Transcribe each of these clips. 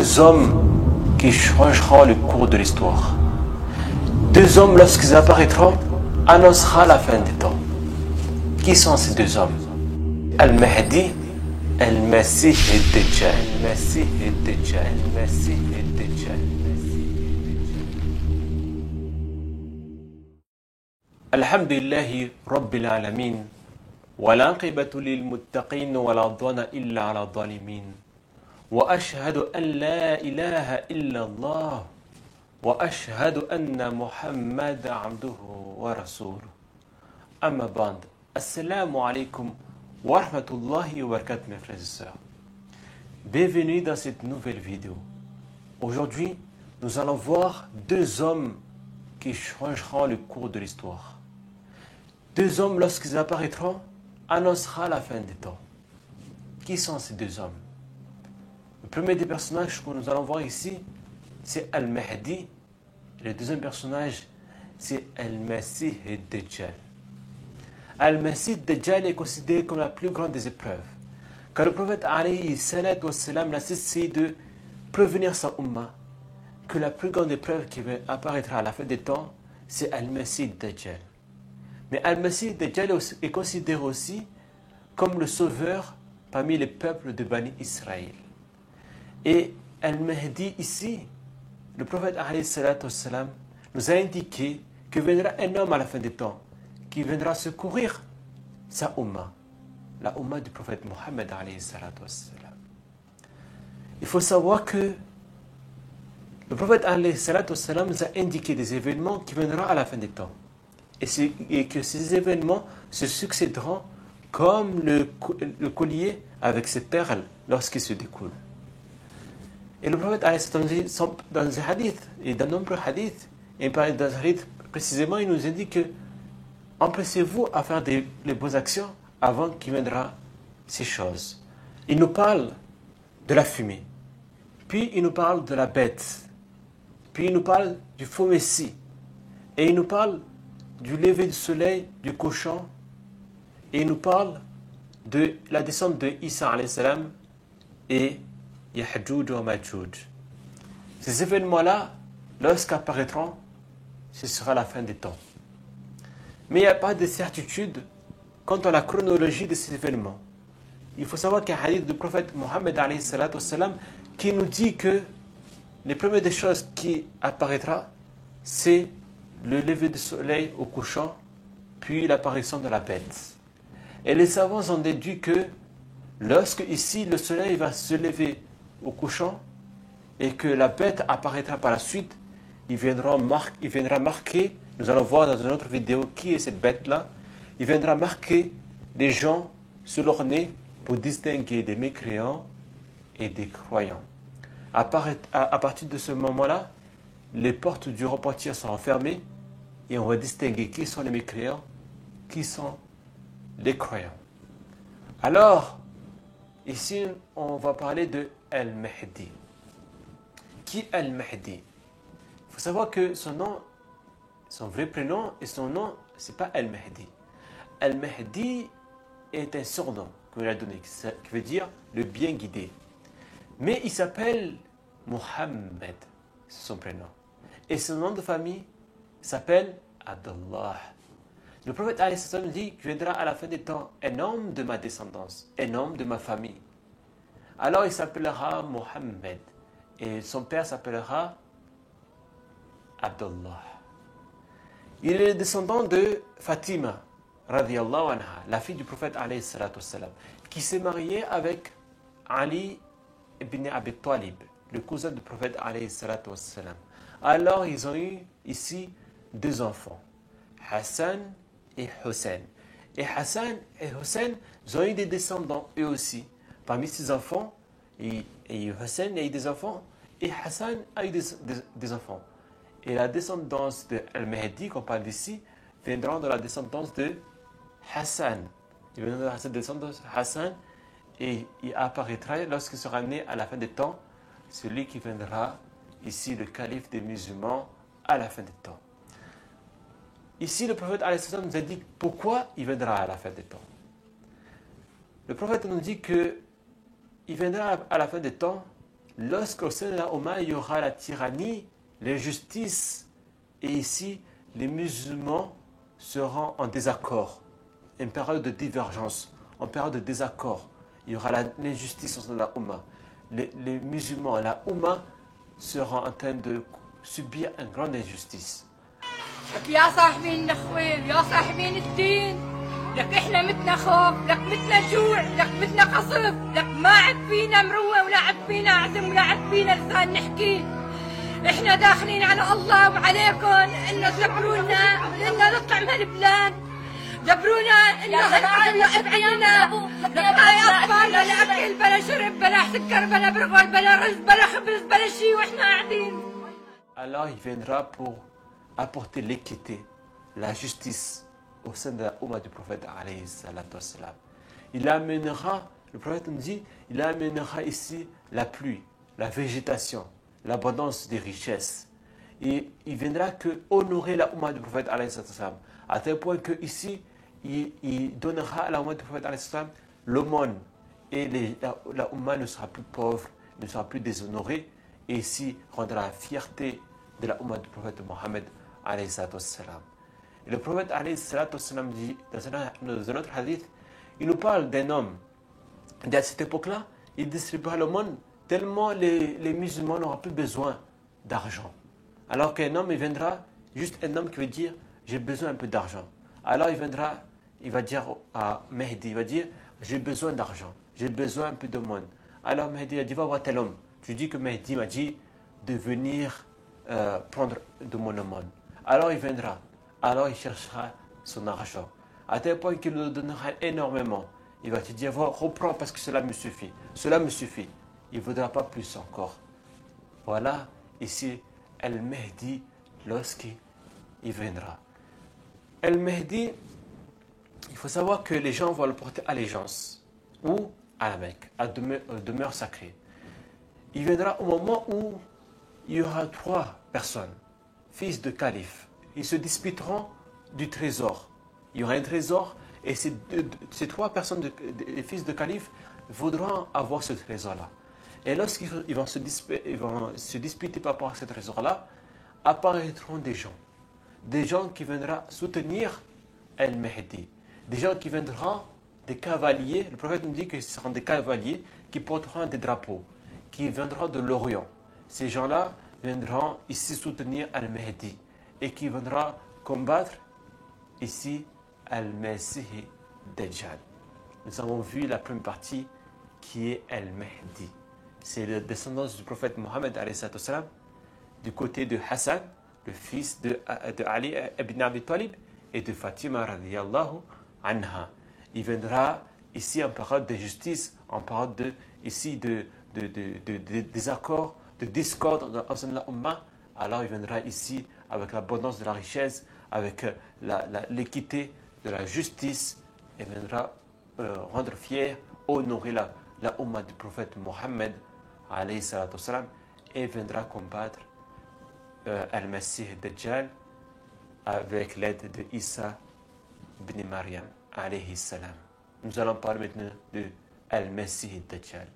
deux hommes qui changeront le cours de l'histoire. Deux hommes, lorsqu'ils apparaîtront, annoncera la fin des temps. Qui sont ces deux hommes? Al-Mahdi, Al-Masih et Dajjal. Al-Masih et Dajjal. Al-Masih et Dajjal. Alhamdulillahi Rabbil Alamin. والعاقبة للمتقين ولا عدوان إلا على الظالمين وأشهد أن لا إله إلا الله وأشهد أن محمد عبده ورسوله أما بعد السلام عليكم ورحمة الله وبركاته mes frères et sœurs. Bienvenue dans cette nouvelle vidéo. Aujourd'hui, nous allons voir deux hommes qui changeront le cours de l'histoire. Deux hommes, lorsqu'ils apparaîtront, annoncera la fin des temps. Qui sont ces deux hommes? Le premier des personnages que nous allons voir ici, c'est Al-Mahdi. Le deuxième personnage, c'est Al-Masih Dajjal. Al-Masih Dajjal est considéré comme la plus grande des épreuves. Car le prophète alayhi salatu wassalam n'a cessé de prévenir sa umma que la plus grande épreuve qui apparaîtra à la fin des temps, c'est Al-Masih Dajjal. Mais Al-Masih Dajjal est considéré aussi comme le sauveur parmi les peuples de Bani Israël. Et Al-Mahdi ici, le prophète alayhi salatu wassalam, nous a indiqué que viendra un homme à la fin des temps qui viendra secourir sa umma, la umma du prophète Mohammed alayhi salatu wassalam. Il faut savoir que le prophète alayhi salatu wassalam nous a indiqué des événements qui viendront à la fin des temps. Et que ces événements se succéderont comme le collier avec ses perles lorsqu'il se découle. Et le prophète, dans un hadith, et dans de nombreux hadiths, et dans un hadith précisément, il nous indique que empressez-vous à faire les bonnes actions avant qu'il viendra ces choses. Il nous parle de la fumée, puis il nous parle de la bête, puis il nous parle du faux messie, et il nous parle du lever du soleil, du cochon, et il nous parle de la descente de Isa alayhi salam et Yahjuj wa Majjuj. Ces événements-là, lorsqu'apparaîtront, ce sera la fin des temps. Mais il n'y a pas de certitude quant à la chronologie de ces événements. Il faut savoir qu'il y a un hadith du prophète Mohammed alayhi salatu wassalam qui nous dit que les premières des choses qui apparaîtra, c'est le lever du soleil au couchant, puis l'apparition de la bête. Et les savants ont déduit que lorsque ici le soleil va se lever au couchant et que la bête apparaîtra par la suite, il viendra marquer, nous allons voir dans une autre vidéo qui est cette bête-là, il viendra marquer les gens sur leur nez pour distinguer des mécréants et des croyants. À partir de ce moment-là, les portes du repentir seront fermées et on va distinguer qui sont les mécréants, qui sont les croyants. Alors, ici, on va parler de Al-Mahdi. Qui est Al-Mahdi? Il faut savoir que son nom, son vrai prénom et son nom, ce n'est pas Al-Mahdi. Al-Mahdi est un surnom qu'on lui a donné, qui veut dire le bien guidé. Mais il s'appelle Mohammed, c'est son prénom. Et son nom de famille s'appelle Abdullah. Le prophète alayhi salam dit qu'il viendra à la fin des temps un homme de ma descendance, un homme de ma famille. Alors il s'appellera Mohammed et son père s'appellera Abdullah. Il est le descendant de Fatima, radiyallahu anha, la fille du prophète alayhi salatu wassalam, qui s'est mariée avec Ali ibn Abi Talib, le cousin du prophète alayhi salatu wassalam. Alors ils ont eu ici deux enfants, Hassan et Hussein. Et Hassan et Hussein ont eu des descendants eux aussi. Parmi ces enfants, et Hussein a eu des enfants et Hassan a eu des enfants. Et la descendance de Al-Mahdi qu'on parle d'ici viendra de la descendance de Hassan. Il viendra de la descendance de Hassan et il apparaîtra lorsqu'il sera né à la fin des temps, celui qui viendra ici le calife des musulmans à la fin des temps. Ici, le prophète nous a dit pourquoi il viendra à la fin des temps. Le prophète nous dit qu'il viendra à la fin des temps lorsqu'au sein de la Oumma, il y aura la tyrannie, l'injustice, et ici, les musulmans seront en désaccord, une période de divergence, en période de désaccord. Il y aura l'injustice au sein de la Oumma. Les musulmans, la Oumma, seront en train de subir une grande injustice. يا صاحبين الاخوين يا صاحبين الدين لك احنا متنا خوف لك متنا جوع لك متنا قصف لك ما عاد فينا مروه ولا عاد فينا عزم ولا عاد فينا لسان نحكي احنا داخلين على الله وعليكم انه تدبرونا انه نطلع من البلاد دبرونا انه ابعدنا نبقى اطفال بلا اكل بلا شرب بلا سكر بلا برغل بلا رز بلا خبز بلا شيء واحنا قاعدين. Alors il viendra pour apporter l'équité, la justice au sein de la Oumma du prophète alayhi salatu wassalam. Il amènera, le prophète nous dit, il amènera ici la pluie, la végétation, l'abondance des richesses. Et il viendra que honorer la Oumma du prophète alayhi salatu wassalam, à tel point que ici, il donnera à la Oumma du prophète alayhi salatu wassalam l'aumône. Et la Oumma ne sera plus pauvre, ne sera plus déshonorée. Et ici, rendra la fierté de la Oumma du prophète Mohammed alayhi salatu wassalam. Et le prophète alayhi salatu wassalam dit dans un autre hadith, il nous parle d'un homme. Et à cette époque-là, il distribuera le monde tellement les musulmans n'auront plus besoin d'argent. Alors qu'un homme, il viendra, juste un homme qui veut dire, j'ai besoin un peu d'argent. Alors il viendra, il va dire à Mehdi, il va dire, j'ai besoin d'argent, j'ai besoin un peu de monde. Alors Mehdi a dit, va voir tel homme. Tu dis que Mehdi m'a dit de venir prendre de mon aumône. Alors il viendra, alors il cherchera son argent. À tel point qu'il nous donnera énormément. Il va te dire, reprends parce que cela me suffit. Cela me suffit. Il ne voudra pas plus encore. Voilà ici Al-Mahdi lorsqu'il viendra. Al-Mahdi, il faut savoir que les gens vont le porter allégeance. Ou à la Mecque, à demeure sacrée. Il viendra au moment où il y aura 3 personnes, fils de calife. Ils se disputeront du trésor. Il y aura un trésor et ces 3 personnes, les fils de calife, voudront avoir ce trésor-là. Et lorsqu'ils vont se disputer par rapport à ce trésor-là, apparaîtront des gens qui viendront soutenir Al-Mahdi, des gens qui viendront, des cavaliers, le prophète nous dit que ce seront des cavaliers qui porteront des drapeaux, qui viendront de l'Orient. Ces gens-là viendront ici soutenir Al-Mahdi et qui viendront combattre ici Al-Masih Dajjal. Nous avons vu la première partie qui est Al-Mahdi. C'est la descendance du prophète Mohammed du côté de Hassan, le fils de Ali ibn Abi Talib et de Fatima radiyallahu anha. Il viendra ici en période de justice, en période de désaccord, de discorde au sein de la Ummah. Alors il viendra ici avec l'abondance de la richesse, avec l'équité de la justice, et viendra rendre fier, honorer la Ummah du prophète Mohammed alayhi salatu wassalam, et viendra combattre Al-Masih Dajjal avec l'aide de Isa ibn Maryam alayhi salam. Nous allons parler maintenant de Al-Masih Dajjal.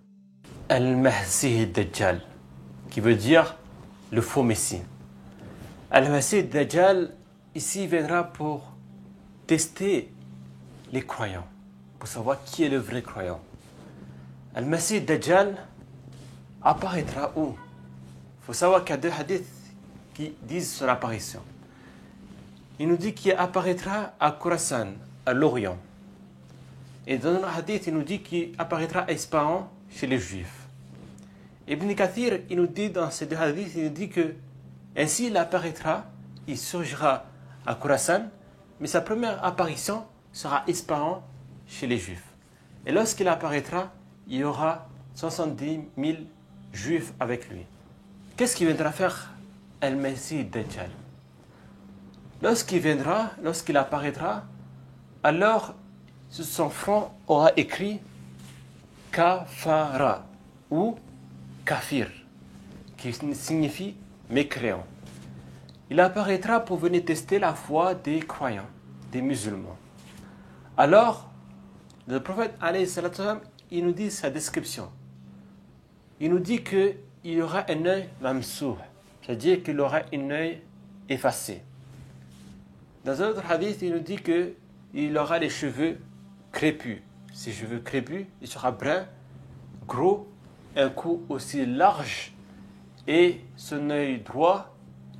Al-Masih Dajjal, qui veut dire le faux messie. Al-Masih Dajjal, ici, viendra pour tester les croyants, pour savoir qui est le vrai croyant. Al-Masih Dajjal apparaîtra où? Il faut savoir qu'il y a 2 hadiths qui disent son apparition. Il nous dit qu'il apparaîtra à Khurasan, à l'Orient. Et dans un hadith, il nous dit qu'il apparaîtra à Ispahan, chez les Juifs. Ibn Kathir, il nous dit dans ces 2 hadiths, il nous dit que ainsi il apparaîtra, il surgira à Khurasan, mais sa première apparition sera à Ispahan, chez les Juifs. Et lorsqu'il apparaîtra, il y aura 70 000 Juifs avec lui. Qu'est-ce qu'il viendra faire Al-Masih Dajjal? Lorsqu'il apparaîtra, alors sur son front aura écrit Kafara ou Kafir, qui signifie mécréant. Il apparaîtra pour venir tester la foi des croyants, des musulmans. Alors, le prophète alayhi salatu wassalam, il nous dit sa description. Il nous dit que il y aura un œil mamsouh, c'est-à-dire qu'il aura un œil effacé. Dans un autre hadith, il nous dit qu'il aura les cheveux crépus. Ces cheveux crépus, il sera brun, gros, un cou aussi large, et son œil droit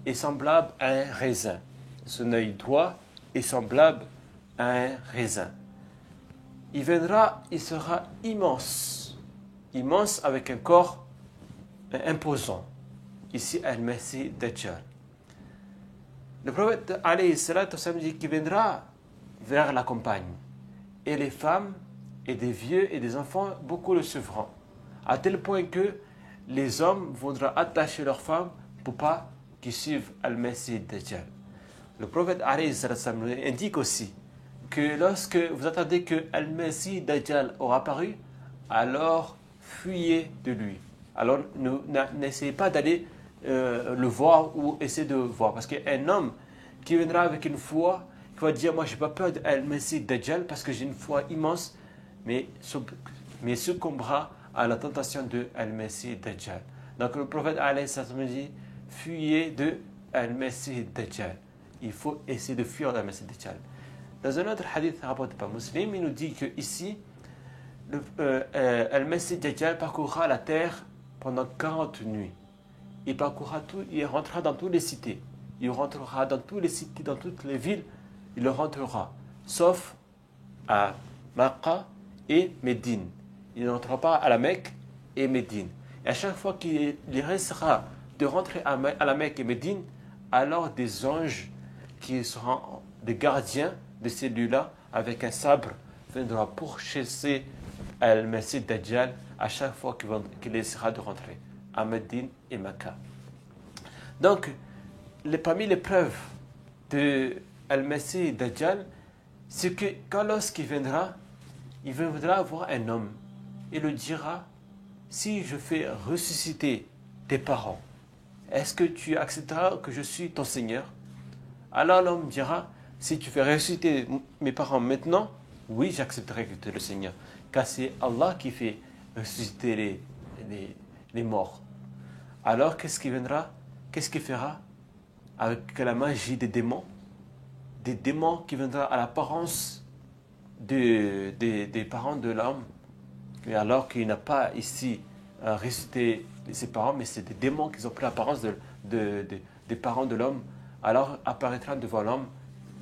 est semblable à un raisin. Son œil droit est semblable à un raisin. Il viendra, il sera immense, immense avec un corps imposant. Ici, Al-Masih Dajjal. Le prophète alayhi salatu wassalam dit qu'il viendra vers la campagne. Et les femmes, et des vieux, et des enfants, beaucoup le suivront. À tel point que les hommes voudront attacher leurs femmes pour pas qu'ils suivent Al-Masih Dajjal. Le prophète alayhi salatu wassalam indique aussi que lorsque vous attendez que Al-Masih Dajjal aura apparu, alors fuyez de lui. Alors n'essayez pas d'aller le voir ou essayer de voir. Parce qu'un homme qui viendra avec une foi, qui va dire, moi je n'ai pas peur d'Al-Masih Dajjal parce que j'ai une foi immense, mais succombera à la tentation de Al-Masih Dajjal. Donc le prophète alayhi sallam dit, fuyez de Al-Masih Dajjal. Il faut essayer de fuir Al-Masih Dajjal. Dans un autre hadith rapporté par Muslim, il nous dit que ici, Al-Masih Dajjal parcourra la terre pendant 40 nuits. Il parcourra tout, il rentrera dans toutes les cités. Il rentrera dans toutes les cités, dans toutes les villes. Il rentrera, sauf à Makkah et Médine. Il ne rentrera pas à la Mecque et Médine. Et à chaque fois qu'il restera de rentrer à la Mecque et Médine, alors des anges qui seront des gardiens de ces lieux-là, avec un sabre, viendra pourchasser Al-Masih Dajjal à chaque fois qu'il essaiera de rentrer à Médine et Mecca. Donc, parmi les preuves de Al-Masih Dajjal, c'est que lorsqu'il viendra, il viendra voir un homme et le dira, si je fais ressusciter tes parents, est-ce que tu accepteras que je suis ton Seigneur? Alors l'homme dira, si tu fais ressusciter mes parents maintenant, oui, j'accepterai que tu es le Seigneur. Car c'est Allah qui fait ressusciter les morts. Alors qu'est-ce qui viendra? Qu'est-ce qu'il fera avec la magie des démons? Des démons qui viendront à l'apparence des parents de l'homme, alors qu'il n'a pas ici ressuscité ses parents, mais c'est des démons qui ont pris l'apparence des parents de l'homme. Alors apparaîtra devant l'homme,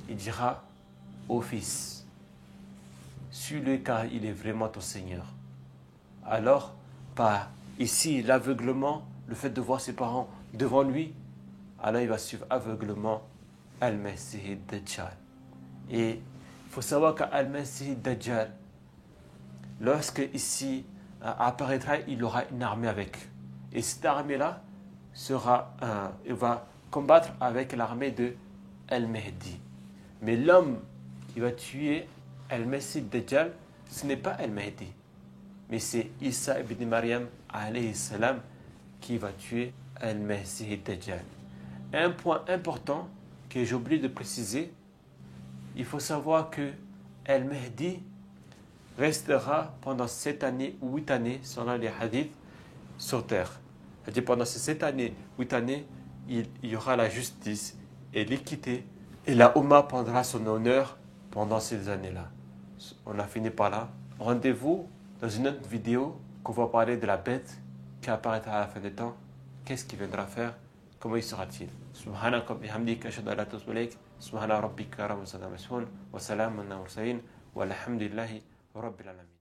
il dira au fils, suis-le car il est vraiment ton Seigneur. Alors, par ici l'aveuglement, le fait de voir ses parents devant lui, alors il va suivre aveuglement Al-Masih Dajjal. Et il faut savoir qu'Al-Masih Dajjal, lorsque ici apparaîtra, il aura une armée avec. Et cette armée-là il va combattre avec l'armée de Al-Mahdi. Mais l'homme qui va tuer Al-Masih Dajjal, ce n'est pas Al-Mahdi, mais c'est Isa ibn Maryam alayhi salam qui va tuer Al-Masih Dajjal. Un point important que j'ai oublié de préciser, il faut savoir que Al-Mahdi restera pendant 7 années ou 8 années, selon les hadiths, sur terre. C'est-à-dire pendant ces 7 années, 8 années, il y aura la justice et l'équité, et la Ummah prendra son honneur pendant ces années-là. On a fini par là. Rendez-vous dans une autre vidéo qu'on va parler de la bête qui apparaîtra à la fin des temps. Qu'est-ce qu'il viendra faire? Comment il sera-t-il? Subhanaka bihamdika ashhadu an la ilaha illa anta astaghfiruka wa atubu ilaik. Subhana rabbika rabbil izzati amma yasifun wa salamun alal mursalin walhamdulillahi rabbil alamin.